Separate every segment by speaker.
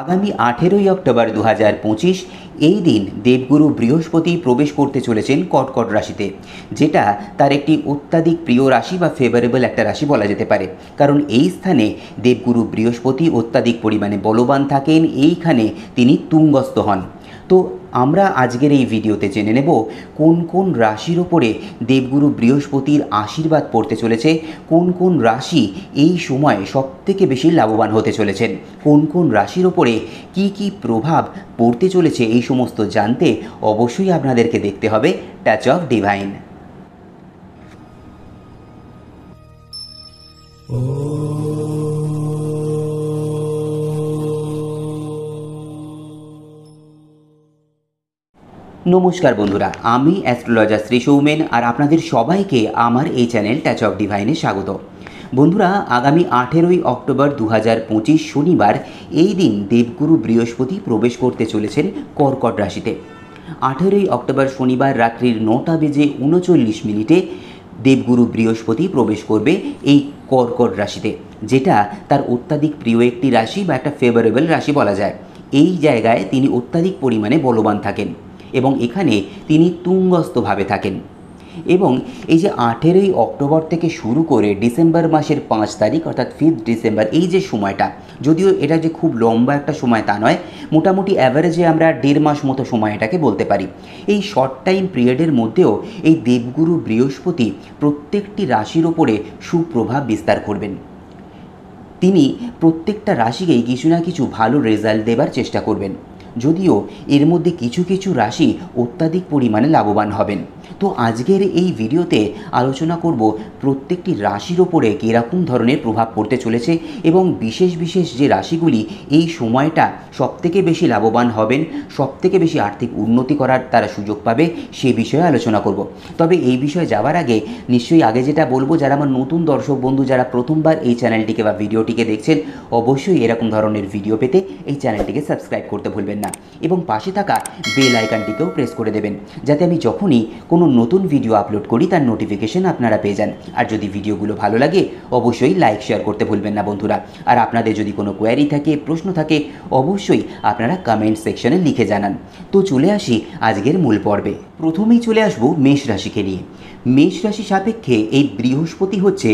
Speaker 1: আগামী 18ই অক্টোবর 2025 এই দিন দেবগুরু বৃহস্পতি প্রবেশ করতে চলেছেন কর্কট রাশিতে, যেটা তার একটি অত্যাধিক প্রিয় রাশি বা ফেভারেবল একটা রাশি বলা যেতে পারে। কারণ এই স্থানে দেবগুরু বৃহস্পতি অত্যাধিক পরিমাণে বলবান থাকেন, এইখানে তিনি তুঙ্গস্থ হন। তো আমরা আজকের এই ভিডিওতে জেনে নেব কোন কোন রাশির ওপরে দেবগুরু বৃহস্পতির আশীর্বাদ পড়তে চলেছে, কোন কোন রাশি এই সময় সবথেকে বেশি লাভবান হতে চলেছেন, কোন কোন রাশির ওপরে কি কি প্রভাব পড়তে চলেছে, এই সমস্ত জানতে অবশ্যই আপনাদেরকে দেখতে হবে টাচ অফ ডিভাইন। নমস্কার বন্ধুরা, আমি অ্যাস্ট্রোলজার শ্রী সৌমেন, আর আপনাদের সবাইকে আমার এই চ্যানেল টাচ অফ ডিভাইনে স্বাগত। বন্ধুরা, আগামী 18ই অক্টোবর 2025 শনিবার এই দিন দেবগুরু বৃহস্পতি প্রবেশ করতে চলেছেন কর্কট রাশিতে। 18ই অক্টোবর শনিবার রাত্রির 9:39 দেবগুরু বৃহস্পতি প্রবেশ করবে এই কর্কট রাশিতে, যেটা তার অত্যাধিক প্রিয় একটি রাশি বা একটা ফেভারেবল রাশি বলা যায়। এই জায়গায় তিনি অত্যাধিক পরিমাণে বলবান থাকেন এবং এখানে তিনি তুঙ্গস্থভাবে থাকেন। এবং এই যে 18ই অক্টোবর থেকে শুরু করে ডিসেম্বর মাসের 5 তারিখ অর্থাৎ 5 ডিসেম্বর, এই যে সময়টা, যদিও এটা যে খুব লম্বা একটা সময় তা নয়, মোটামুটি অ্যাভারেজে আমরা 1.5 মাস মতো সময় এটাকে বলতে পারি। এই শর্ট টাইম পিরিয়ডের মধ্যেও এই দেবগুরু বৃহস্পতি প্রত্যেকটি রাশির ওপরে সুপ্রভাব বিস্তার করবেন। তিনি প্রত্যেকটা রাশিকেই কিছু না কিছু ভালো রেজাল্ট দেবার চেষ্টা করবেন, যদিও এর মধ্যে কিছু কিছু রাশি অত্যাধিক পরিমাণে লাভবান হবেন। তো আজকের এই ভিডিওতে আলোচনা করব প্রত্যেকটি রাশির ওপরে কীরকম ধরনের প্রভাব পড়তে চলেছে এবং বিশেষ বিশেষ যে রাশিগুলি এই সময়টা সবথেকে বেশি লাভবান হবেন, সবথেকে বেশি আর্থিক উন্নতি করার তারা সুযোগ পাবে, সে বিষয়ে আলোচনা করব। তবে এই বিষয়ে যাওয়ার আগে নিশ্চয়ই আগে যেটা বলবো, যারা আমার নতুন দর্শক বন্ধু, যারা প্রথমবার এই চ্যানেলটিকে বা ভিডিওটিকে দেখছেন, অবশ্যই এরকম ধরনের ভিডিও পেতে এই চ্যানেলটিকে সাবস্ক্রাইব করতে ভুলবেন না এবং পাশে থাকা বেল আইকনটিকেও প্রেস করে দেবেন, যাতে আমি যখনই কোনো নতুন ভিডিও আপলোড করি তার নোটিফিকেশন আপনারা পেয়ে যান। আর যদি ভিডিওগুলো ভালো লাগে অবশ্যই লাইক শেয়ার করতে ভুলবেন না বন্ধুরা। আর আপনাদের যদি কোনো কোয়ারি থাকে, প্রশ্ন থাকে, অবশ্যই আপনারা কমেন্ট সেকশনে লিখে জানান। তো চলে আসি আজকের মূল পর্বে। প্রথমেই চলে আসবো মেষ রাশিকে নিয়ে। মেষ রাশি সাপেক্ষে এই বৃহস্পতি হচ্ছে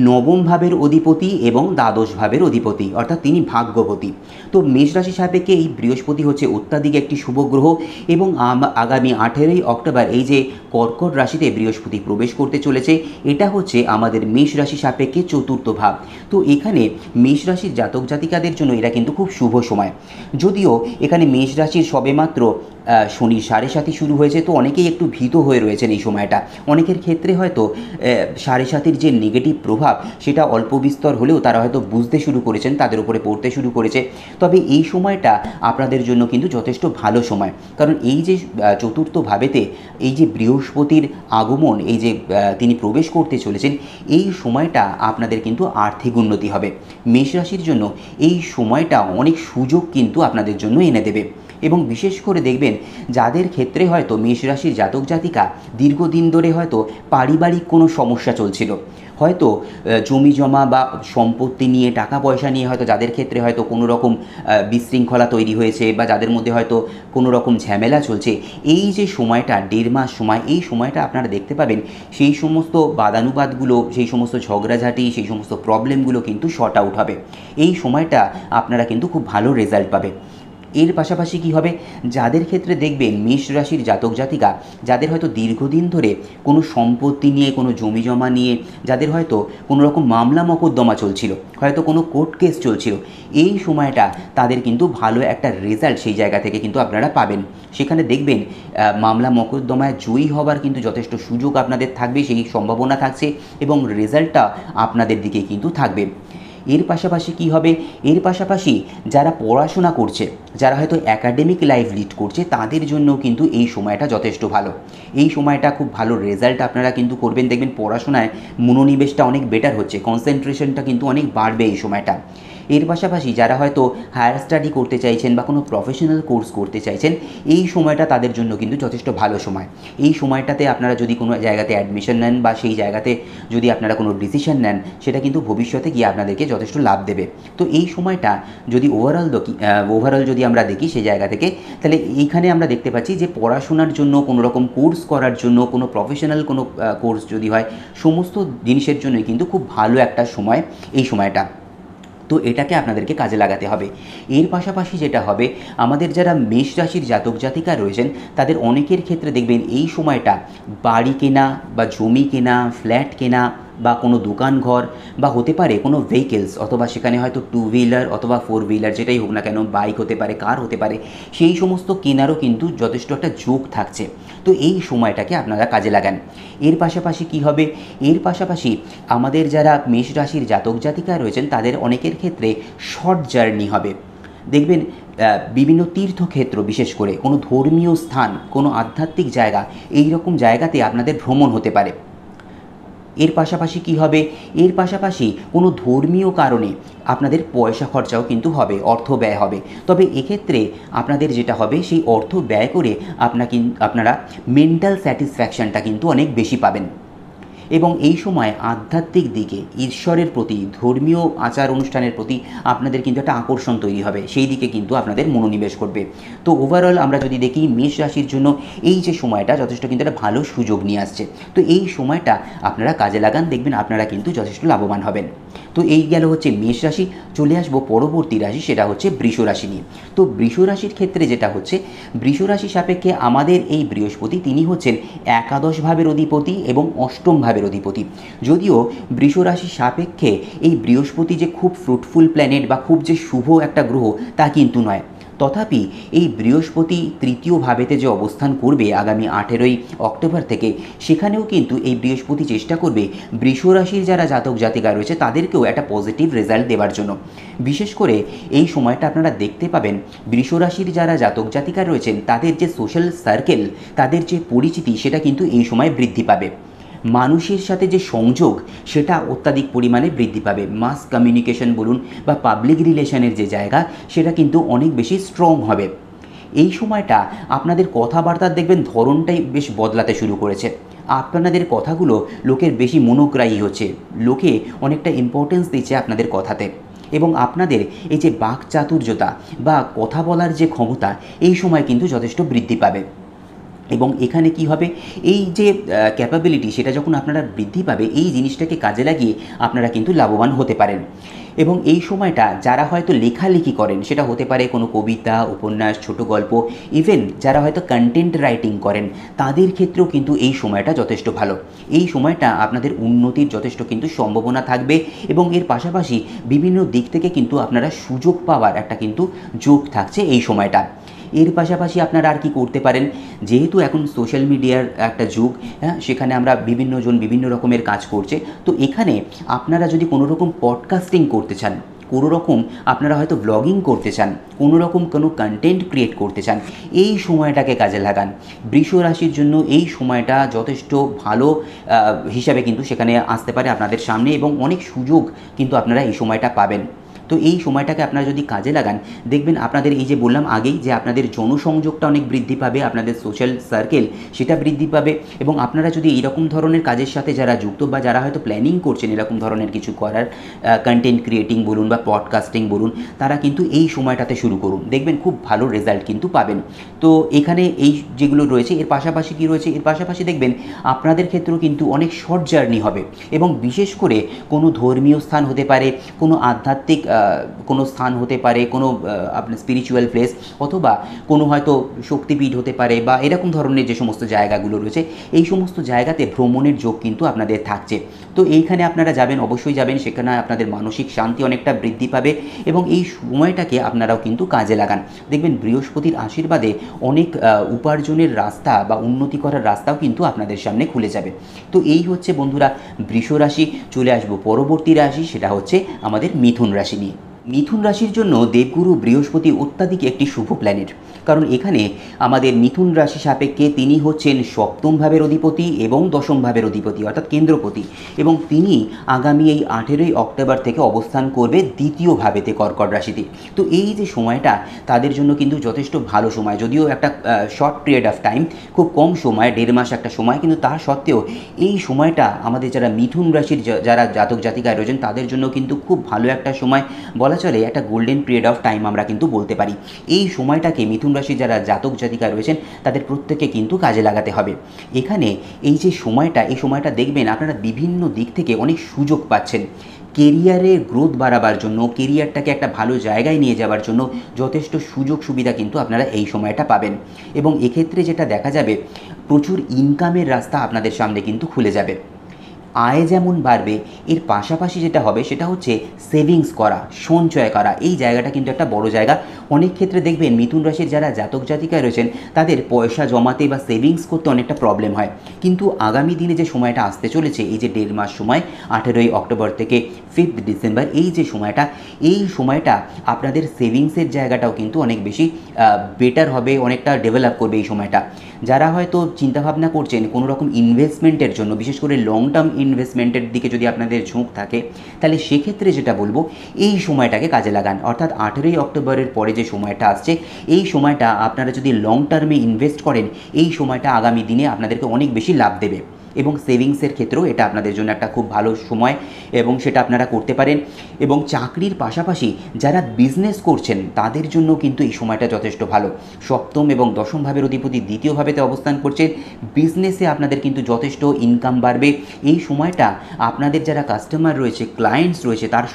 Speaker 1: নবম ভাবের অধিপতি এবং দ্বাদশ ভাবের অধিপতি, অর্থাৎ তিনি ভাগ্যপতি। তো মেষ রাশি সাপেক্ষে এই বৃহস্পতি হচ্ছে অত্যাধিক একটি শুভ গ্রহ এবং আগামী 18ই অক্টোবর এই যে কর্কট রাশিতে বৃহস্পতি প্রবেশ করতে চলেছে, এটা হচ্ছে আমাদের মেষ রাশি সাপেক্ষে চতুর্থ ভাব। তো এখানে মেষ রাশির জাতক জাতিকাদের জন্য এটা কিন্তু খুব শুভ সময়। যদিও এখানে মেষ রাশির সবেমাত্র শনির 7.5 শুরু হয়েছে, তো অনেকেই একটু ভীত হয়ে রয়েছেন এই সময়টা। অনেকের ক্ষেত্রে হয়তো 7.5 যে নেগেটিভ প্রভাব সেটা অল্প বিস্তর হলেও তারা হয়তো বুঝতে শুরু করেছেন, তাদের উপরে পড়তে শুরু করেছে। তবে এই সময়টা আপনাদের জন্য কিন্তু যথেষ্ট ভালো সময়, কারণ এই যে চতুর্থ ভাবেতে এই যে বৃহস্পতির আগমন, এই যে তিনি প্রবেশ করতে চলেছেন, এই সময়টা আপনাদের কিন্তু আর্থিক উন্নতি হবে। মেষ রাশির জন্য এই সময়টা অনেক সুযোগ কিন্তু আপনাদের জন্য এনে দেবে। এবং বিশেষ করে দেখবেন যাদের ক্ষেত্রে হয়তো মেষ রাশির জাতক জাতিকা দীর্ঘদিন ধরে হয়তো পারিবারিক কোনো সমস্যা চলছিল, হয়তো জমি জমা বা সম্পত্তি নিয়ে, টাকা পয়সা নিয়ে হয়তো যাদের ক্ষেত্রে হয়তো কোনো রকম বিশৃঙ্খলা তৈরি হয়েছে বা যাদের মধ্যে হয়তো কোনো রকম ঝামেলা চলছে, এই যে সময়টা 1.5 মাস সময়, এই সময়টা আপনারা দেখতে পাবেন সেই সমস্ত বাদানুবাদগুলো, সেই সমস্ত ঝগড়াঝাটি, সেই সমস্ত প্রবলেমগুলো কিন্তু শর্ট আউট হবে। এই সময়টা আপনারা কিন্তু খুব ভালো রেজাল্ট পাবে। এর পাশাপাশি কী হবে, যাদের ক্ষেত্রে দেখবেন মেষ রাশির জাতক জাতিকা যাদের হয়তো দীর্ঘদিন ধরে কোনো সম্পত্তি নিয়ে, কোনো জমি জমা নিয়ে, যাদের হয়তো কোনো রকম মামলা মকদ্দমা চলছিল, হয়তো কোনো কোর্ট কেস চলছিল, এই সময়টা তাদের কিন্তু ভালো একটা রেজাল্ট সেই জায়গা থেকে কিন্তু আপনারা পাবেন। সেখানে দেখবেন মামলা মকদ্দমায় জয়ী হবার কিন্তু যথেষ্ট সুযোগ আপনাদের থাকবে, সেই সম্ভাবনা থাকছে এবং রেজাল্টটা আপনাদের দিকে কিন্তু থাকবে। এর পাশাপাশি কী হবে, এর পাশাপাশি যারা পড়াশোনা করছে, যারা হয়তো একাডেমিক লাইফ লিড করছে, তাদের জন্য কিন্তু এই সময়টা যথেষ্ট ভালো। এই সময়টা খুব ভালো রেজাল্ট আপনারা কিন্তু করবেন। দেখবেন পড়াশোনায় মনোনিবেশটা অনেক বেটার হচ্ছে, কনসেন্ট্রেশনটা কিন্তু অনেক বাড়বে এই সময়টা। এর পাশাপাশি যারা হয়তো হায়ার স্টাডি করতে চাইছেন বা কোনো প্রফেশনাল কোর্স করতে চাইছেন, এই সময়টা তাদের জন্য কিন্তু যথেষ্ট ভালো সময়। এই সময়টাতে আপনারা যদি কোনো জায়গাতে অ্যাডমিশন নেন বা সেই জায়গাতে যদি আপনারা কোনো ডিসিশন নেন, সেটা কিন্তু ভবিষ্যতে গিয়ে আপনাদেরকে যথেষ্ট লাভ দেবে। তো এই সময়টা যদি ওভারঅল যদি আমরা দেখি সেই জায়গা থেকে, তাহলে এইখানে আমরা দেখতে পাচ্ছি যে পড়াশোনার জন্য, কোনো রকম কোর্স করার জন্য, কোনো প্রফেশনাল কোনো কোর্স যদি হয়, সমস্ত জিনিসের জন্যই কিন্তু খুব ভালো একটা সময় এই সময়টা। তো এটাকে আপনাদেরকে কাজে লাগাতে হবে। এর পাশাপাশি যেটা হবে, আমাদের যারা মেষ রাশির জাতক জাতিকা রয়েছেন, তাদের অনেকের ক্ষেত্রে দেখবেন এই সময়টা বাড়ি কেনা বা জমি কেনা, ফ্ল্যাট কেনা বা কোনো দোকান ঘর বা হতে পারে কোনো ভেহিকেলস, অথবা সেখানে হয়তো টু হুইলার অথবা ফোর হুইলার যেটাই হোক না কেন, বাইক হতে পারে, কার হতে পারে, সেই সমস্ত কেনারও কিন্তু যথেষ্ট একটা যোগ থাকছে। তো এই সময়টাকে আপনারা কাজে লাগান। এর পাশাপাশি কি হবে, এর পাশাপাশি আমাদের যারা মেষ রাশির জাতক জাতিকা রয়েছেন, তাদের অনেকের ক্ষেত্রে শর্ট জার্নি হবে। দেখবেন বিভিন্ন তীর্থক্ষেত্র, বিশেষ করে কোনো ধর্মীয় স্থান, কোনো আধ্যাত্মিক জায়গা, এই রকম জায়গাতে আপনাদের ভ্রমণ হতে পারে। এর পাশাপাশি কি হবে, এর পাশাপাশি কোনো ধর্মীয় কারণে আপনাদের পয়সা খরচাও কিন্তু হবে, অর্থ ব্যয় হবে। তবে এক্ষেত্রে আপনাদের যেটা হবে, সেই অর্থ ব্যয় করে আপনারা মেন্টাল স্যাটিসফ্যাকশানটা কিন্তু অনেক বেশি পাবেন। এবং এই সময় আধ্যাত্মিক দিকে, ঈশ্বরের প্রতি, ধর্মীয় আচার অনুষ্ঠানের প্রতি আপনাদের কিন্তু একটা আকর্ষণ তৈরি হবে, সেই দিকে কিন্তু আপনাদের মনোনিবেশ করবে। তো ওভারঅল আমরা যদি দেখি, মেষ রাশির জন্য এই যে সময়টা যথেষ্ট কিন্তু একটা ভালো সুযোগ নিয়ে আসছে। তো এই সময়টা আপনারা কাজে লাগান, দেখবেন আপনারা কিন্তু যথেষ্ট লাভবান হবেন। তো এই গেল হচ্ছে মেষ রাশি। চলে আসবো পরবর্তী রাশি, সেটা হচ্ছে বৃষ রাশি নিয়ে। তো বৃষ রাশির ক্ষেত্রে যেটা হচ্ছে, বৃষ রাশি সাপেক্ষে আমাদের এই বৃহস্পতি, তিনি হচ্ছেন একাদশ ভাবের অধিপতি এবং অষ্টম ভাবের অধিপতি। যদিও বৃষ রাশি সাপেক্ষে এই বৃহস্পতি যে খুব ফ্রুটফুল প্ল্যানেট বা খুব যে শুভ একটা গ্রহ, তা কিন্তু নয়। তথাপি এই বৃহস্পতি তৃতীয় ভাবেতে যে অবস্থান করবে আগামী 18ই অক্টোবর থেকে, সেখানেও কিন্তু এই বৃহস্পতি চেষ্টা করবে বৃষ রাশির যারা জাতক জাতিকা রয়েছে তাদেরকেও একটা পজিটিভ রেজাল্ট দেওয়ার জন্য। বিশেষ করে এই সময়টা আপনারা দেখতে পাবেন, বৃষ রাশির যারা জাতক জাতিকা রয়েছেন, তাদের যে সোশ্যাল সার্কেল, তাদের যে পরিচিতি, সেটা কিন্তু এই সময় বৃদ্ধি পাবে। মানুষের সাথে যে সংযোগ, সেটা অত্যাধিক পরিমাণে বৃদ্ধি পাবে। মাস কমিউনিকেশন বলুন বা পাবলিক রিলেশনের যে জায়গা, সেটা কিন্তু অনেক বেশি স্ট্রং হবে। এই সময়টা আপনাদের কথাবার্তার দেখবেন ধরনটাই বেশ বদলাতে শুরু করেছে। আপনাদের কথাগুলো লোকের বেশি মনোগ্রাহী হচ্ছে, লোকে অনেকটা ইম্পর্টেন্স দিচ্ছে আপনাদের কথাতে। এবং আপনাদের এই যে বাকচাতুর্যতা বা কথা বলার যে ক্ষমতা, এই সময় কিন্তু যথেষ্ট বৃদ্ধি পাবে। এবং এখানে কি হবে, এই যে ক্যাপাবিলিটি, সেটা যখন আপনারা বৃদ্ধি পাবে, এই জিনিসটাকে কাজে লাগিয়ে আপনারা কিন্তু লাভবান হতে পারেন। এবং এই সময়টা যারা হয়তো লেখালেখি করেন, সেটা হতে পারে কোনো কবিতা, উপন্যাস, ছোট গল্প, ইভেন যারা হয়তো কন্টেন্ট রাইটিং করেন, তাদের ক্ষেত্রেও কিন্তু এই সময়টা যথেষ্ট ভালো। এই সময়টা আপনাদের উন্নতির যথেষ্ট কিন্তু সম্ভাবনা থাকবে। এবং এর পাশাপাশি বিভিন্ন দিক থেকে কিন্তু আপনারা সুযোগ পাওয়ার একটা কিন্তু যোগ থাকছে এই সময়টা। এর পাশাপাশি আপনারা আর কি করতে পারেন, যেহেতু এখন সোশ্যাল মিডিয়ার একটা যুগ, হ্যাঁ, সেখানে আমরা বিভিন্নজন বিভিন্ন রকমের কাজ করছে। তো এখানে আপনারা যদি কোনো রকম পডকাস্টিং করতে চান, কোনো রকম আপনারা হয়তো ব্লগিং করতে চান, কোনো রকম কোনো কন্টেন্ট ক্রিয়েট করতে চান, এই সময়টাকে কাজে লাগান। বৃষ রাশির জন্য এই সময়টা যথেষ্ট ভালো হিসাবে কিন্তু সেখানে আসতে পারে আপনাদের সামনে, এবং অনেক সুযোগ কিন্তু আপনারা এই সময়টা পাবেন। তো এই সময়টাকে আপনারা যদি কাজে লাগান, দেখবেন আপনাদের এই যে বললাম আগেই, যে আপনাদের জনসংযোগটা অনেক বৃদ্ধি পাবে, আপনাদের সোশ্যাল সার্কেল সেটা বৃদ্ধি পাবে। এবং আপনারা যদি এইরকম ধরনের কাজের সাথে যারা যুক্ত বা যারা হয়তো প্ল্যানিং করছেন এরকম ধরনের কিছু করার, কন্টেন্ট ক্রিয়েটিং বলুন বা পডকাস্টিং বলুন, তারা কিন্তু এই সময়টাতে শুরু করুন, দেখবেন খুব ভালো রেজাল্ট কিন্তু পাবেন। তো এখানে এই যেগুলো রয়েছে, এর পাশাপাশি কি রয়েছে, এর পাশাপাশি দেখবেন আপনাদের ক্ষেত্রেও কিন্তু অনেক শর্ট জার্নি হবে। এবং বিশেষ করে কোনো ধর্মীয় স্থান হতে পারে, কোনো আধ্যাত্মিক কোনো স্থান হতে পারে, কোনো আপনার স্পিরিচুয়াল প্লেস, অথবা কোনো হয়তো শক্তিপীঠ হতে পারে, বা এরকম ধরনের যে সমস্ত জায়গাগুলো রয়েছে, এই সমস্ত জায়গাতে ভ্রমণের যোগ কিন্তু আপনাদের থাকছে। তো এইখানে আপনারা যাবেন, অবশ্যই যাবেন, সেখানে আপনাদের মানসিক শান্তি অনেকটা বৃদ্ধি পাবে। এবং এই সময়টাকে আপনারাও কিন্তু কাজে লাগান, দেখবেন বৃহস্পতির আশীর্বাদে অনেক উপার্জনের রাস্তা বা উন্নতি করার রাস্তাও কিন্তু আপনাদের সামনে খুলে যাবে। তো এই হচ্ছে বন্ধুরা বৃষ রাশি। চলে আসবো পরবর্তী রাশি, সেটা হচ্ছে আমাদের মিথুন রাশি নিয়ে। মিথুন রাশির জন্য দেবগুরু বৃহস্পতি অত্যাধিক একটি শুভ প্ল্যানেট, কারণ এখানে আমাদের মিথুন রাশি সাপেক্ষে তিনি হচ্ছেন সপ্তম ভাবের অধিপতি এবং দশম ভাবের অধিপতি অর্থাৎ কেন্দ্রপতি, এবং তিনি আগামী এই 18ই অক্টোবর থেকে অবস্থান করবে দ্বিতীয় ভাবেতে কর্কট রাশিতে। তো এই যে সময়টা তাদের জন্য কিন্তু যথেষ্ট ভালো সময়, যদিও একটা শর্ট পিরিয়ড অফ টাইম, খুব কম সময়, 1.5 মাস একটা সময়, কিন্তু তা সত্ত্বেও এই সময়টা আমাদের যারা মিথুন রাশির যারা জাতক জাতিকায় রয়েছেন তাদের জন্য কিন্তু খুব ভালো একটা সময়, বলা চলে একটা গোল্ডেন পিরিয়ড অফ টাইম আমরা কিন্তু বলতে পারি। এই সময়টাকে মিথুন রাশির যারা জাতক জাতিকা রয়েছেন তাদের প্রত্যেককে কিন্তু কাজে লাগাতে হবে। এখানে এই যে সময়টা, এই সময়টা দেখবেন আপনারা বিভিন্ন দিক থেকে অনেক সুযোগ পাচ্ছেন। কেরিয়ারের গ্রোথ বাড়াবার জন্য, কেরিয়ারটাকে একটা ভালো জায়গায় নিয়ে যাওয়ার জন্য যথেষ্ট সুযোগ সুবিধা কিন্তু আপনারা এই সময়টা পাবেন, এবং এক্ষেত্রে যেটা দেখা যাবে প্রচুর ইনকামের রাস্তা আপনাদের সামনে কিন্তু খুলে যাবে। আয় যেমন বাড়বে, এর পাশাপাশি যেটা হবে সেটা হচ্ছে সেভিংস করা, সঞ্চয় করা। এই জায়গাটা কিন্তু একটা বড় জায়গা। অনেক ক্ষেত্রে দেখবেন মিথুন রাশির যারা জাতক জাতিকায় রয়েছেন তাদের পয়সা জমাতে বা সেভিংস করতে অনেকটা প্রবলেম হয়, কিন্তু আগামী দিনে যে সময়টা আসতে চলেছে, এই যে 1.5 মাস সময়, 18ই অক্টোবর থেকে 5 ডিসেম্বর, এই যে সময়টা, এই সময়টা আপনাদের সেভিংসের জায়গাটাও কিন্তু অনেক বেশি বেটার হবে, অনেকটা ডেভেলপ করবে এই সময়টা। যারা হয়তো চিন্তাভাবনা করছেন কোনো রকম ইনভেস্টমেন্টের জন্য, বিশেষ করে লং টার্ম ইনভেস্টমেন্টের দিকে যদি আপনাদের ঝোঁক থাকে, তাহলে সেক্ষেত্রে যেটা বলবো এই সময়টাকে কাজে লাগান। অর্থাৎ 18ই অক্টোবরের পরে যে সময়টা আসছে, এই সময়টা আপনারা যদি লং টার্মে ইনভেস্ট করেন, এই সময়টা আগামী দিনে আপনাদেরকে অনেক বেশি লাভ দেবে, এবং সেভিংসের ক্ষেত্রেও এটা আপনাদের জন্য একটা খুব ভালো সময়, এবং সেটা আপনারা করতে পারেন। এবং চাকরির পাশাপাশি যারা বিজনেস করছেন তাদের জন্য কিন্তু এই সময়টা যথেষ্ট ভালো। সপ্তম এবং দশম ভাবের অধিপতি দ্বিতীয় ভাবেতে অবস্থান করছে, বিজনেসে আপনাদের কিন্তু যথেষ্ট ইনকাম বাড়বে। এই সময়টা আপনাদের যারা কাস্টমার রয়েছে, ক্লায়েন্টস রয়েছে, তার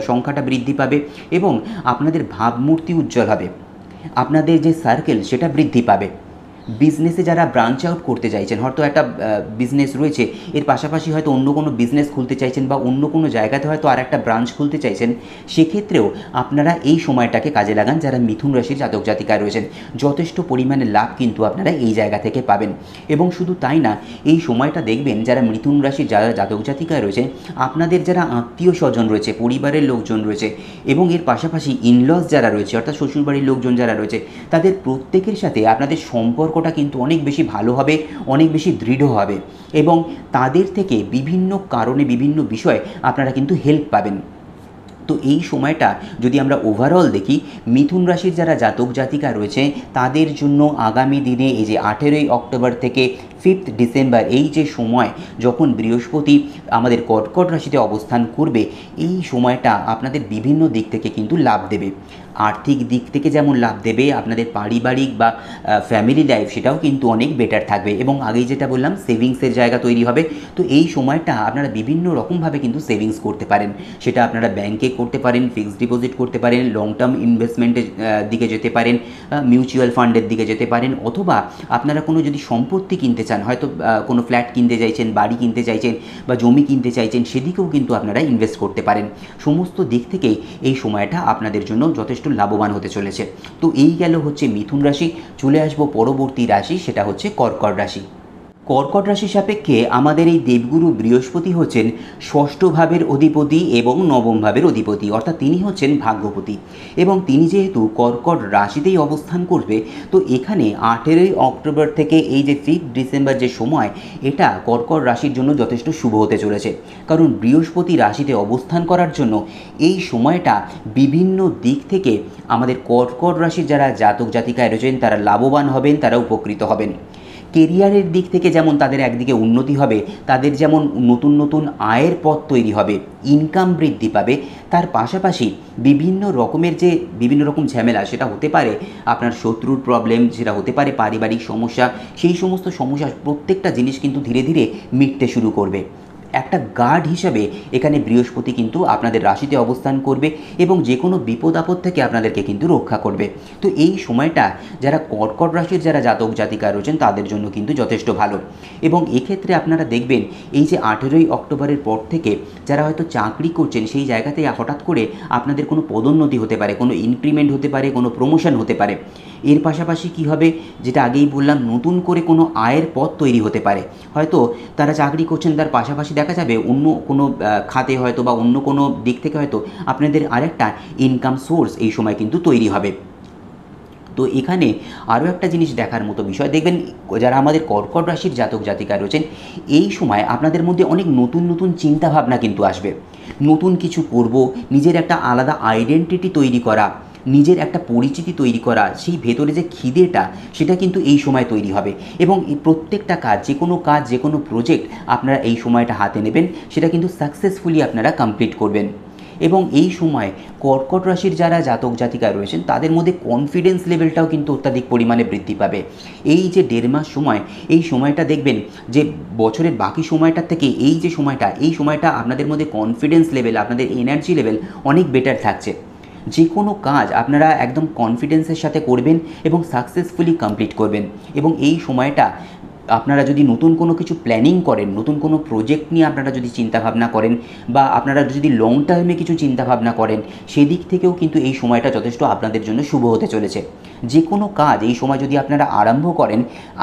Speaker 1: সংখ্যাটা বৃদ্ধি পাবে, এবং আপনাদের ভাবমূর্তি উজ্জ্বল হবে, আপনাদের যে সার্কেল সেটা বৃদ্ধি পাবে। বিজনেসে যারা ব্রাঞ্চ আউট করতে চাইছেন, হয়তো একটা বিজনেস রয়েছে, এর পাশাপাশি হয়তো অন্য কোনো বিজনেস খুলতে চাইছেন, বা অন্য কোনো জায়গাতে হয়তো আর একটা ব্রাঞ্চ খুলতে চাইছেন, সেক্ষেত্রেও আপনারা এই সময়টাকে কাজে লাগান। যারা মিথুন রাশির জাতক জাতিকায় রয়েছেন যথেষ্ট পরিমাণে লাভ কিন্তু আপনারা এই জায়গা থেকে পাবেন। এবং শুধু তাই না, এই সময়টা দেখবেন যারা মিথুন রাশির যারা জাতক জাতিকায় রয়েছেন, আপনাদের যারা আত্মীয় স্বজন রয়েছে, পরিবারের লোকজন রয়েছে, এবং এর পাশাপাশি ইনলস যারা রয়েছে অর্থাৎ শ্বশুরবাড়ির লোকজন যারা রয়েছে, তাদের প্রত্যেকের সাথে আপনাদের সম্পর্কটা কিন্তু অনেক বেশি ভালো হবে, অনেক বেশি দৃঢ় হবে, এবং তাদের থেকে বিভিন্ন কারণে, বিভিন্ন বিষয়ে আপনারা কিন্তু হেল্প পাবেন। তো এই সময়টা যদি আমরা ওভারঅল দেখি, মিথুন রাশির যারা জাতক জাতিকা রয়েছে তাদের জন্য আগামী দিনে এই যে 18ই অক্টোবর থেকে 5 ডিসেম্বর, এই যে সময় যখন বৃহস্পতি আমাদের কর্কট রাশিতে অবস্থান করবে, এই সময়টা আপনাদের বিভিন্ন দিক থেকে কিন্তু লাভ দেবে। আর্থিক দিক থেকে যেমন লাভ দেবে, আপনাদের পারিবারিক বা ফ্যামিলি লাইফ সেটাও কিন্তু অনেক বেটার থাকবে, এবং আগেই যেটা বললাম সেভিংসের জায়গা তৈরি হবে। তো এই সময়টা আপনারা বিভিন্ন রকমভাবে কিন্তু সেভিংস করতে পারেন, সেটা আপনারা ব্যাংকে করতে পারেন, ফিক্সড ডিপোজিট করতে পারেন, লং টার্ম ইনভেস্টমেন্টের দিকে যেতে পারেন, মিউচুয়াল ফান্ডের দিকে যেতে পারেন, অথবা আপনারা কোনো যদি সম্পত্তি কিনতে চান, হয়তো কোনো ফ্ল্যাট কিনতে চাইছেন, বাড়ি কিনতে চাইছেন, বা জমি কিনতে চাইছেন, সেদিকেও কিন্তু আপনারা ইনভেস্ট করতে পারেন। সমস্ত দিক থেকেই এই সময়টা আপনাদের জন্য যথেষ্ট লাভবান হতে চলেছে। তো এই গেল হচ্ছে মিথুন রাশি। চলে আসবো পরবর্তী রাশি, সেটা হচ্ছে কর্কট রাশি। কর্কট রাশি সাপেক্ষে আমাদের এই দেবগুরু বৃহস্পতি হচ্ছেন ষষ্ঠ ভাবের অধিপতি এবং নবম ভাবের অধিপতি, অর্থাৎ তিনি হচ্ছেন ভাগ্যপতি, এবং তিনি যেহেতু কর্কট রাশিতেই অবস্থান করবে, তো এখানে 18ই অক্টোবর থেকে এই যে 5 ডিসেম্বর যে সময়, এটা কর্কট রাশির জন্য যথেষ্ট শুভ হতে চলেছে। কারণ বৃহস্পতি রাশিতে অবস্থান করার জন্য এই সময়টা বিভিন্ন দিক থেকে আমাদের কর্কট রাশির যারা জাতক জাতিকায় রয়েছেন তারা লাভবান হবেন, তারা উপকৃত হবেন। কেরিয়ারের দিক থেকে যেমন তাদের একদিকে উন্নতি হবে, তাদের যেমন নতুন নতুন আয়ের পথ তৈরি হবে, ইনকাম বৃদ্ধি পাবে, তার পাশাপাশি বিভিন্ন রকম ঝামেলা, সেটা হতে পারে আপনার শত্রুর প্রবলেম, সেটা হতে পারে পারিবারিক সমস্যা, সেই সমস্ত সমস্যা প্রত্যেকটা জিনিস কিন্তু ধীরে ধীরে মিটতে শুরু করবে। একটা গার্ড হিসাবে এখানে বৃহস্পতি কিন্তু আপনাদের রাশিতে অবস্থান করবে, এবং যে কোনো বিপদ আপদ থেকে আপনাদেরকে কিন্তু রক্ষা করবে। তো এই সময়টা যারা কর্কট রাশির যারা জাতক জাতিকা রয়েছেন তাদের জন্য কিন্তু যথেষ্ট ভালো। এবং এক্ষেত্রে আপনারা দেখবেন এই যে 18ই অক্টোবরের পর থেকে যারা হয়তো চাকরি করছেন, সেই জায়গাতে হঠাৎ করে আপনাদের কোনো পদোন্নতি হতে পারে, কোনো ইনক্রিমেন্ট হতে পারে, কোনো প্রমোশন হতে পারে। এর পাশাপাশি কি হবে, যেটা আগেই বললাম, নতুন করে কোনো আয়ের পথ তৈরি হতে পারে। হয়তো তারা চাকরি করছেন, তার পাশাপাশি দেখা দেখা যাবে অন্য কোনো খাতে হয়তো বা অন্য কোনো দিক থেকে হয়তো আপনাদের আরেকটা ইনকাম সোর্স এই সময় কিন্তু তৈরি হবে। তো এখানে আরও একটা জিনিস দেখার মতো বিষয়, দেখবেন যারা আমাদের কর্কট রাশির জাতক জাতিকা রয়েছেন এই সময় আপনাদের মধ্যে অনেক নতুন নতুন চিন্তাভাবনা কিন্তু আসবে। নতুন কিছু করব, নিজের একটা আলাদা আইডেন্টিটি তৈরি করা, নিজের একটা পরিচিতি তৈরি করা, সেই ভেতরে যে খিদেটা সেটা কিন্তু এই সময় তৈরি হবে। এবং এই প্রত্যেকটা কাজ, যে কোনো প্রজেক্ট আপনারা এই সময়টা হাতে নেবেন, সেটা কিন্তু সাকসেসফুলি আপনারা কমপ্লিট করবেন। এবং এই সময় কর্কট রাশির যারা জাতক জাতিকা রয়েছেন তাদের মধ্যে কনফিডেন্স লেভেলটাও কিন্তু অত্যাধিক পরিমাণে বৃদ্ধি পাবে। এই যে 1.5 মাস সময়, এই সময়টা দেখবেন যে বছরের বাকি সময়টার থেকে এই সময়টা আপনাদের মধ্যে কনফিডেন্স লেভেল, আপনাদের এনার্জি লেভেল অনেক বেটার থাকছে। যে কোনো কাজ আপনারা একদম কনফিডেন্সের সাথে করবেন এবং সাকসেসফুলি কমপ্লিট করবেন। এবং এই সময়টা আপনারা যদি নতুন কোনো কিছু প্ল্যানিং করেন, নতুন কোনো প্রজেক্ট নিয়ে আপনারা যদি চিন্তাভাবনা করেন, বা আপনারা যদি লং টার্মে কিছু চিন্তাভাবনা করেন, সেদিক থেকেও কিন্তু এই সময়টা যথেষ্ট আপনাদের জন্য শুভ হতে চলেছে। যে কোনো কাজ এই সময় যদি আপনারা আরম্ভ করেন,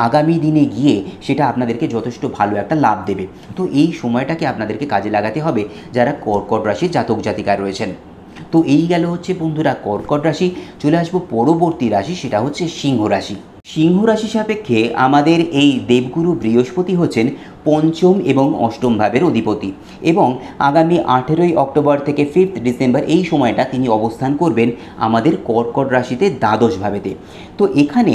Speaker 1: আগামী দিনে গিয়ে সেটা আপনাদেরকে যথেষ্ট ভালো একটা লাভ দেবে। তো এই সময়টাকে আপনাদেরকে কাজে লাগাতে হবে যারা কর্কট রাশির জাতক জাতিকা রয়েছেন। তো এই গেল হচ্ছে বন্ধুরা কর্কট রাশি। চলে আসবো পরবর্তী রাশি, সেটা হচ্ছে সিংহ রাশি। সিংহ রাশি সাপেক্ষে আমাদের এই দেবগুরু বৃহস্পতি হচ্ছেন পঞ্চম এবং অষ্টম ভাবের অধিপতি, এবং আগামী 18ই অক্টোবর থেকে 5 ডিসেম্বর এই সময়টা তিনি অবস্থান করবেন আমাদের কর্কট রাশিতে দ্বাদশ ভাবেতে। তো এখানে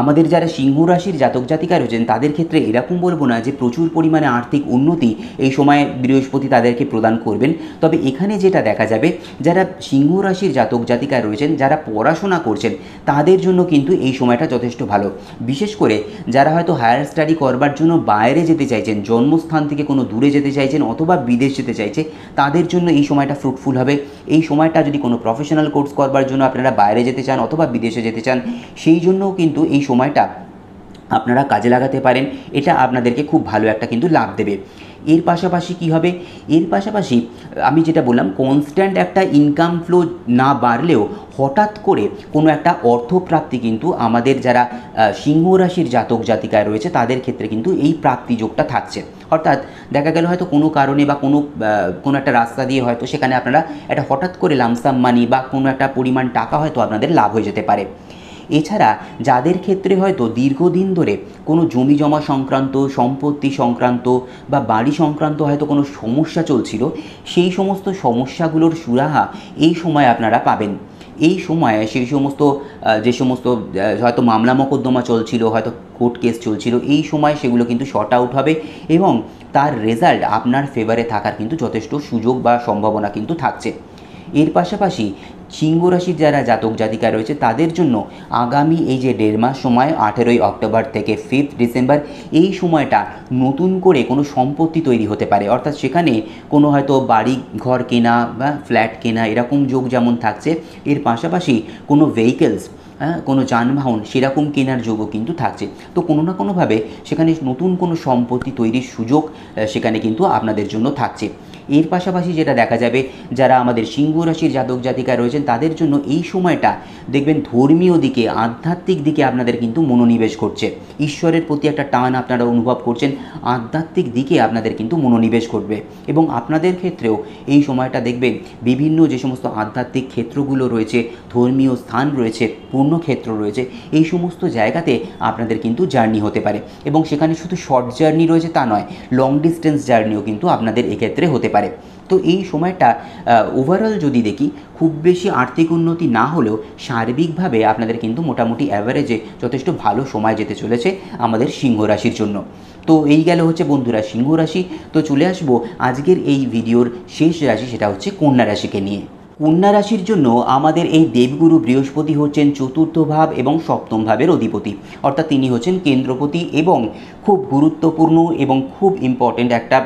Speaker 1: আমাদের যারা সিংহ রাশির জাতক জাতিকা রয়েছেন তাদের ক্ষেত্রে এরকম বলবো না যে প্রচুর পরিমাণে আর্থিক উন্নতি এই সময় বৃহস্পতি তাদেরকে প্রদান করবেন। তবে এখানে যেটা দেখা যাবে, যারা সিংহ রাশির জাতক জাতিকা রয়েছেন, যারা পড়াশোনা করছেন তাদের জন্য কিন্তু এই সময়টা যথেষ্ট ভালো। বিশেষ করে যারা হয়তো হায়ার স্টাডি করবার জন্য বাইরে যেতে চাইছেন, জন্মস্থান থেকে কোনো দূরে যেতে চাইছেন অথবা বিদেশ যেতে চাইছে, তাদের জন্য এই সময়টা ফ্রুটফুল হবে। এই সময়টা যদি কোনো প্রফেশনাল কোর্স করবার জন্য আপনারা বাইরে যেতে চান অথবা বিদেশে যেতে চান, সেই জন্যও কিন্তু এই সময়টা আপনারা কাজে লাগাতে পারেন। এটা আপনাদেরকে খুব ভালো একটা কিন্তু লাভ দেবে। এর পাশাপাশি কি হবে, এর পাশাপাশি আমি যেটা বললাম, কনস্ট্যান্ট একটা ইনকাম ফ্লো না বাড়লেও হঠাৎ করে কোনো একটা অর্থপ্রাপ্তি কিন্তু আমাদের যারা সিংহ রাশির জাতক জাতিকায় রয়েছে তাদের ক্ষেত্রে কিন্তু এই প্রাপ্তি যোগটা থাকছে। অর্থাৎ দেখা গেল হয়তো কোনো কারণে বা কোনো একটা রাস্তা দিয়ে হয়তো সেখানে আপনারা একটা হঠাৎ করে লামসাম মানি বা কোনো একটা পরিমাণ টাকা হয়তো আপনাদের লাভ হয়ে যেতে পারে। এছাড়া যাদের ক্ষেত্রে হয়তো দীর্ঘদিন ধরে কোনো জমি জমা সংক্রান্ত, সম্পত্তি সংক্রান্ত বা বাড়ি সংক্রান্ত হয়তো কোনো সমস্যা চলছিল, সেই সমস্ত সমস্যাগুলোর সুরাহা এই সময় আপনারা পাবেন। এই সময়ে সেই সমস্ত যে সমস্ত হয়তো মামলা মোকদ্দমা চলছিল, হয়তো কোর্ট কেস চলছিল, এই সময় সেগুলো কিন্তু শর্ট আউট হবে এবং তার রেজাল্ট আপনার ফেভারে থাকার কিন্তু যথেষ্ট সুযোগ বা সম্ভাবনা কিন্তু থাকছে। এর পাশাপাশি সিংহ রাশির যারা জাতক জাতিকা রয়েছে তাদের জন্য আগামী এই যে 1.5 মাস সময়, 18ই অক্টোবর থেকে 5 ডিসেম্বর, এই সময়টা নতুন করে কোনো সম্পত্তি তৈরি হতে পারে। অর্থাৎ সেখানে কোনো হয়তো বাড়ি ঘর কেনা বা ফ্ল্যাট কেনা এরকম যোগ যেমন থাকছে, এর পাশাপাশি কোনো ভেহিকেলস, কোনো যানবাহন সেরকম কেনার যোগও কিন্তু থাকছে। তো কোনো না কোনোভাবে সেখানে নতুন কোনো সম্পত্তি তৈরির সুযোগ সেখানে কিন্তু আপনাদের জন্য থাকছে। এর পাশাপাশি যেটা দেখা যাবে, যারা আমাদের সিংহ রাশির জাতক জাতিকা রয়েছেন তাদের জন্য এই সময়টা দেখবেন ধর্মীয় দিকে, আধ্যাত্মিক দিকে আপনাদের কিন্তু মনোনিবেশ করছে। ঈশ্বরের প্রতি একটা টান আপনারা অনুভব করছেন, আধ্যাত্মিক দিকে আপনাদের কিন্তু মনোনিবেশ করবে। এবং আপনাদের ক্ষেত্রেও এই সময়টা দেখবেন বিভিন্ন যে সমস্ত আধ্যাত্মিক ক্ষেত্রগুলো রয়েছে, ধর্মীয় স্থান রয়েছে, পুণ্যক্ষেত্র রয়েছে, এই সমস্ত জায়গাতে আপনাদের কিন্তু জার্নি হতে পারে। এবং সেখানে শুধু শর্ট জার্নি রয়েছে তা নয়, লং ডিস্টেন্স জার্নিও কিন্তু আপনাদের এক্ষেত্রে হতে পারে। তো এই সময়টা ওভারঅল যদি দেখি, খুব বেশি আর্থিক উন্নতি না হলেও সার্বিকভাবে আপনাদের কিন্তু মোটামুটি অ্যাভারেজে যথেষ্ট ভালো সময় যেতে চলেছে আমাদের সিংহ রাশির জন্য। তো এই গেল হচ্ছে বন্ধুরা সিংহ রাশি। তো চলে আসবো আজকের এই ভিডিওর শেষ রাশি, সেটা হচ্ছে কন্যা রাশিকে নিয়ে। কন্যা রাশির জন্য আমাদের এই দেবগুরু বৃহস্পতি হচ্ছেন চতুর্থ ভাব এবং সপ্তম ভাবের অধিপতি, অর্থাৎ তিনি হচ্ছেন কেন্দ্রপতি এবং খুব গুরুত্বপূর্ণ এবং খুব ইম্পর্টেন্ট একটা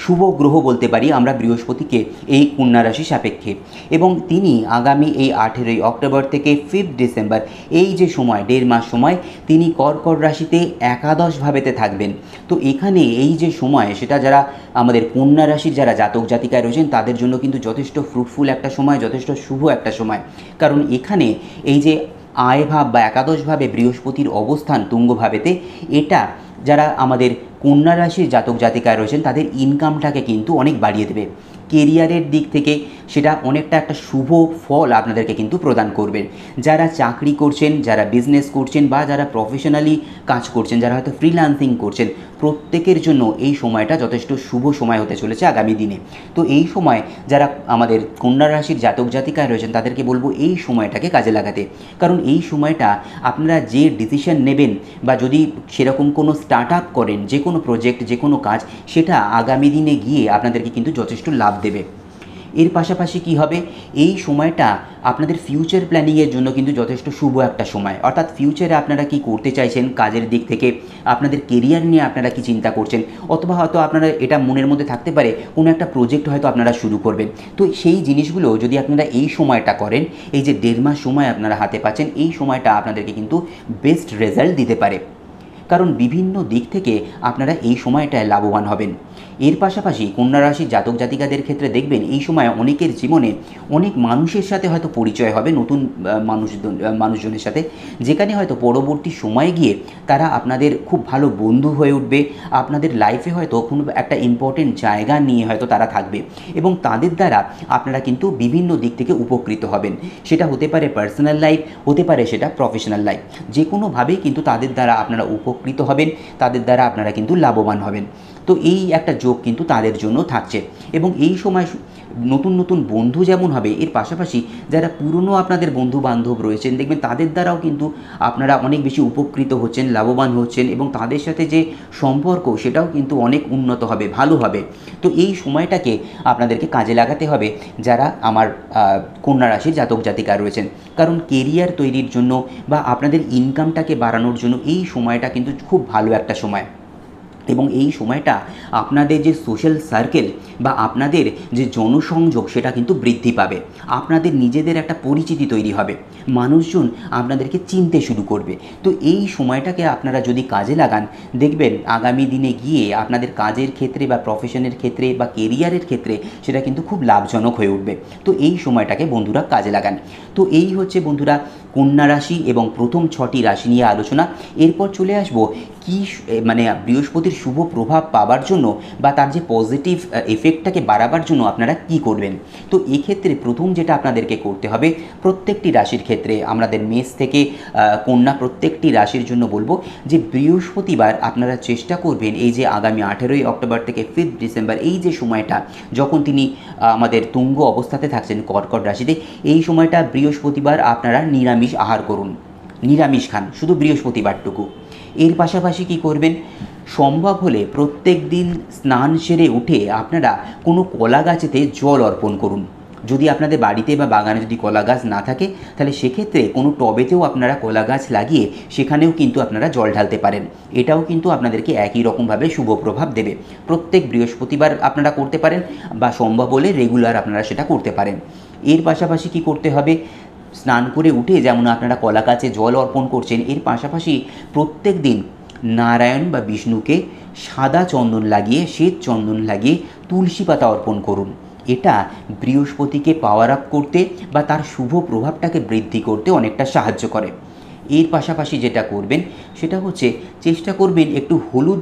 Speaker 1: শুভ গ্রহ বলতে পারি আমরা বৃহস্পতিকে এই কন্যা রাশি সাপেক্ষে। এবং তিনি আগামী এই 18ই অক্টোবর থেকে 5 ডিসেম্বর এই যে সময় 1.5 মাস সময় তিনি কর্কট রাশিতে একাদশ ভাবেতে থাকবেন। তো এখানে এই যে সময়, সেটা যারা আমাদের কন্যা রাশির যারা জাতক জাতিকায় রয়েছেন তাদের জন্য কিন্তু যথেষ্ট ফ্রুটফুল একটা সময়, যথেষ্ট শুভ একটা সময়। কারণ এখানে এই যে আয় ভাব বা একাদশভাবে বৃহস্পতির অবস্থান তুঙ্গভাবেতে, এটা যারা আমাদের কন্যা রাশির জাতক জাতিকায় রয়েছেন তাদের ইনকামটাকে কিন্তু অনেক বাড়িয়ে দেবে। কেরিয়ারের দিক থেকে সেটা অনেকটা একটা শুভ ফল আপনাদেরকে কিন্তু প্রদান করবে। যারা চাকরি করছেন, যারা বিজনেস করছেন বা যারা প্রফেশনালি কাজ করছেন, যারা হয়তো ফ্রিল্যান্সিং করছেন, প্রত্যেকের জন্য এই সময়টা যথেষ্ট শুভ সময় হতে চলেছে আগামী দিনে। তো এই সময় যারা আমাদের কন্যা রাশির জাতক জাতিকায় রয়েছেন তাদেরকে বলবো এই সময়টাকে কাজে লাগাতে। কারণ এই সময়টা আপনারা যে ডিসিশন নেবেন বা যদি সেরকম কোনো স্টার্ট আপ করেন, যে কোনো প্রজেক্ট, যে কোনো কাজ, সেটা আগামী দিনে গিয়ে আপনাদেরকে কিন্তু যথেষ্ট লাভ দেবে। এর পাশাপাশি কি হবে, এই সময়টা আপনাদের ফিউচার প্ল্যানিংয়ের জন্য কিন্তু যথেষ্ট শুভ একটা সময়। অর্থাৎ ফিউচারে আপনারা কি করতে চাইছেন কাজের দিক থেকে, আপনাদের কেরিয়ার নিয়ে আপনারা কি চিন্তা করছেন, অথবা হয়তো আপনারা এটা মনের মধ্যে থাকতে পারে কোনো একটা প্রজেক্ট হয়তো আপনারা শুরু করবেন। তো সেই জিনিসগুলো যদি আপনারা এই সময়টা করেন, এই যে 1.5 মাস সময় আপনারা হাতে পাচ্ছেন, এই সময়টা আপনাদেরকে কিন্তু বেস্ট রেজাল্ট দিতে পারে। কারণ বিভিন্ন দিক থেকে আপনারা এই সময়টায় লাভবান হবেন। এর পাশাপাশি কন্যা রাশির জাতক জাতিকাদের ক্ষেত্রে দেখবেন এই সময় অনেকের জীবনে অনেক মানুষের সাথে হয়তো পরিচয় হবে, নতুন মানুষজনের সাথে, যেখানে হয়তো পরবর্তী সময়ে গিয়ে তারা আপনাদের খুব ভালো বন্ধু হয়ে উঠবে। আপনাদের লাইফে হয়তো কোনো একটা ইম্পর্টেন্ট জায়গা নিয়ে হয়তো তারা থাকবে এবং তাদের দ্বারা আপনারা কিন্তু বিভিন্ন দিক থেকে উপকৃত হবেন। সেটা হতে পারে পার্সোনাল লাইফ, হতে পারে সেটা প্রফেশনাল লাইফ, যে কোনোভাবেই কিন্তু তাদের দ্বারা আপনারা উপকৃত হবেন, তাদের দ্বারা আপনারা কিন্তু লাভবান হবেন। তো এই একটা যোগ কিন্তু তাদের জন্য থাকছে এবং এই সময় নতুন নতুন বন্ধু যেমন হবে, এর পাশাপাশি যারা পুরনো আপনাদের বন্ধু বান্ধব রয়েছেন দেখবেন তাদের দ্বারাও কিন্তু আপনারা অনেক বেশি উপকৃত হচ্ছেন, লাভবান হচ্ছেন এবং তাদের সাথে যে সম্পর্ক সেটাও কিন্তু অনেক উন্নত হবে, ভালো হবে। তো এই সময়টাকে আপনাদেরকে কাজে লাগাতে হবে যারা আমার কন্যা রাশির জাতক জাতিকা রয়েছেন। কারণ কেরিয়ার তৈরির জন্য বা আপনাদের ইনকামটাকে বাড়ানোর জন্য এই সময়টা কিন্তু খুব ভালো একটা সময়। এবং এই সময়টা আপনাদের যে সোশ্যাল সার্কেল বা আপনাদের যে জনসংযোগ সেটা কিন্তু বৃদ্ধি পাবে। আপনাদের নিজেদের একটা পরিচিতি তৈরি হবে, মানুষজন আপনাদেরকে চিনতে শুরু করবে। তো এই সময়টাকে আপনারা যদি কাজে লাগান, দেখবেন আগামী দিনে গিয়ে আপনাদের কাজের ক্ষেত্রে বা প্রফেশনের ক্ষেত্রে বা কেরিয়ারের ক্ষেত্রে সেটা কিন্তু খুব লাভজনক হয়ে উঠবে। তো এই সময়টাকে বন্ধুরা কাজে লাগান। তো এই হচ্ছে বন্ধুরা কন্যা রাশি এবং প্রথম 6টি রাশি নিয়ে আলোচনা। এরপর চলে আসবো কি মানে বৃহস্পতির শুভ প্রভাব পাওয়ার জন্য বা তার যে পজিটিভ এফেক্টটাকে বাড়াবার জন্য আপনারা কি করবেন। তো এক্ষেত্রে প্রথম যেটা আপনাদেরকে করতে হবে, প্রত্যেকটি রাশির ক্ষেত্রে আমাদের মেষ থেকে কন্যা প্রত্যেকটি রাশির জন্য বলবো যে বৃহস্পতিবার আপনারা চেষ্টা করবেন এই যে আগামী 18ই অক্টোবর থেকে 5 ডিসেম্বর এই যে সময়টা যখন তিনি আমাদের তুঙ্গ অবস্থাতে থাকছেন কর্কট রাশিতে, এই সময়টা বৃহস্পতিবার আপনারা নিরামিষ আহার করুন, নিরামিষ খান শুধু বৃহস্পতিবারটুকু। এর পাশাপাশি কি করবেন, সম্ভব হলে প্রত্যেক দিন স্নান সেরে উঠে আপনারা কোনো কলা গাছেতে জল অর্পণ করুন। যদি আপনাদের বাড়িতে বা বাগানে যদি কলা গাছ না থাকে তাহলে সেক্ষেত্রে কোনো টবেতেও আপনারা কলা গাছ লাগিয়ে সেখানেও কিন্তু আপনারা জল ঢালতে পারেন। এটাও কিন্তু আপনাদেরকে একই রকমভাবে শুভ প্রভাব দেবে। প্রত্যেক বৃহস্পতিবার আপনারা করতে পারেন বা সম্ভব হলে রেগুলার আপনারা সেটা করতে পারেন। এর পাশাপাশি কি করতে হবে, স্নান করে উঠে যেমন আপনারা কলা গাছে জল অর্পণ করছেন, এর পাশাপাশি প্রত্যেক দিন নারায়ণ বা বিষ্ণুকে সাদা চন্দন লাগিয়ে, শ্বেত চন্দন লাগিয়ে তুলসী পাতা অর্পণ করুন। এটা বৃহস্পতিকে পাওয়ার আপ করতে বা তার শুভ প্রভাবটাকে বৃদ্ধি করতে অনেকটা সাহায্য করে। এর পাশাপাশি যেটা করবেন সেটা হচ্ছে চেষ্টা করবেন একটু হলুদ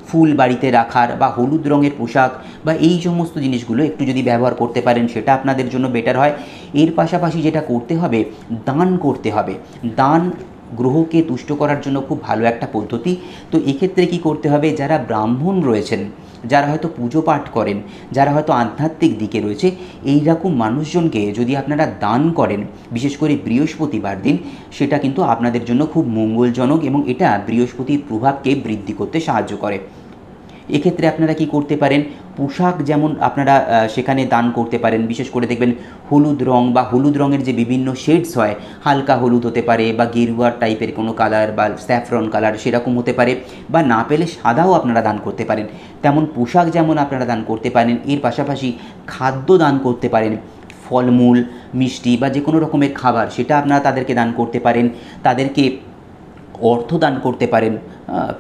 Speaker 1: ফুল বাড়িতে রাখার বা হলুদ রঙের পোশাক বা এই সমস্ত জিনিসগুলো একটু যদি ব্যবহার করতে পারেন সেটা আপনাদের জন্য বেটার হয়। এর পাশাপাশি যেটা করতে হবে, দান করতে হবে। দান গ্রহকে তুষ্ট করার জন্য খুব ভালো একটা পদ্ধতি। তো এক্ষেত্রে কি করতে হবে, যারা ব্রাহ্মণ রয়েছেন, যারা হয়তো পুজো পাঠ করেন, যারা হয়তো আধ্যাত্মিক দিকে রয়েছে, এই রকম মানুষজনকে যদি আপনারা দান করেন, বিশেষ করে বৃহস্পতিবার দিন, সেটা কিন্তু আপনাদের জন্য খুব মঙ্গলজনক এবং এটা বৃহস্পতির প্রভাবকে বৃদ্ধি করতে সাহায্য করে। এক্ষেত্রে আপনারা কি করতে পারেন, পোশাক যেমন আপনারা সেখানে দান করতে পারেন। বিশেষ করে দেখবেন হলুদ রং বা হলুদ রঙের যে বিভিন্ন শেডস হয়, হালকা হলুদ হতে পারে বা গেরুয়া টাইপের কোনো কালার বা স্যাফরন কালার সেরকম হতে পারে, বা না পেলে সাদাও আপনারা দান করতে পারেন। তেমন পোশাক যেমন আপনারা দান করতে পারেন, এর পাশাপাশি খাদ্য দান করতে পারেন। ফলমূল, মিষ্টি বা যে কোনো রকমের খাবার সেটা আপনারা তাদেরকে দান করতে পারেন। তাদেরকে অর্থ দান করতে পারেন,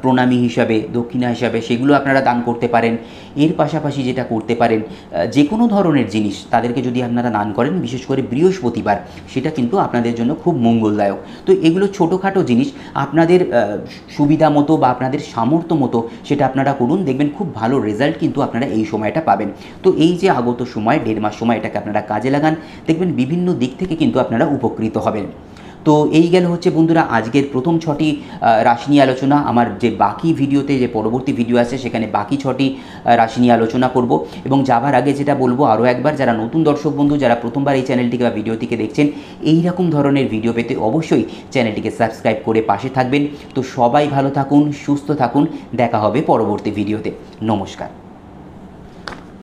Speaker 1: প্রণামী হিসাবে, দক্ষিণা হিসাবে, সেগুলো আপনারা দান করতে পারেন। এর পাশাপাশি যেটা করতে পারেন, যে কোনো ধরনের জিনিস তাদেরকে যদি আপনারা দান করেন, বিশেষ করে বৃহস্পতিবার, সেটা কিন্তু আপনাদের জন্য খুব মঙ্গলদায়ক। তো এগুলো ছোটোখাটো জিনিস, আপনাদের সুবিধা মতো বা আপনাদের সামর্থ্য মতো সেটা আপনারা করুন, দেখবেন খুব ভালো রেজাল্ট কিন্তু আপনারা এই সময়টা পাবেন। তো এই যে আগত সময়, 1.5 মাস সময়, এটাকে আপনারা কাজে লাগান, দেখবেন বিভিন্ন দিক থেকে কিন্তু আপনারা উপকৃত হবেন। তো এই গেল হচ্ছে বন্ধুরা আজকের প্রথম 6টি রাশি নিয়ে আলোচনা। আমার যে বাকি ভিডিওতে, যে পরবর্তী ভিডিও আছে, সেখানে বাকি 6টি রাশি নিয়ে আলোচনা করব। এবং যাবার আগে যেটা বলবো আরও একবার, যারা নতুন দর্শক বন্ধু, যারা প্রথমবার এই চ্যানেলটিকে বা ভিডিওটিকে দেখছেন, এই রকম ধরনের ভিডিও পেতে অবশ্যই চ্যানেলটিকে সাবস্ক্রাইব করে পাশে থাকবেন। তো সবাই ভালো থাকুন, সুস্থ থাকুন, দেখা হবে পরবর্তী ভিডিওতে। নমস্কার।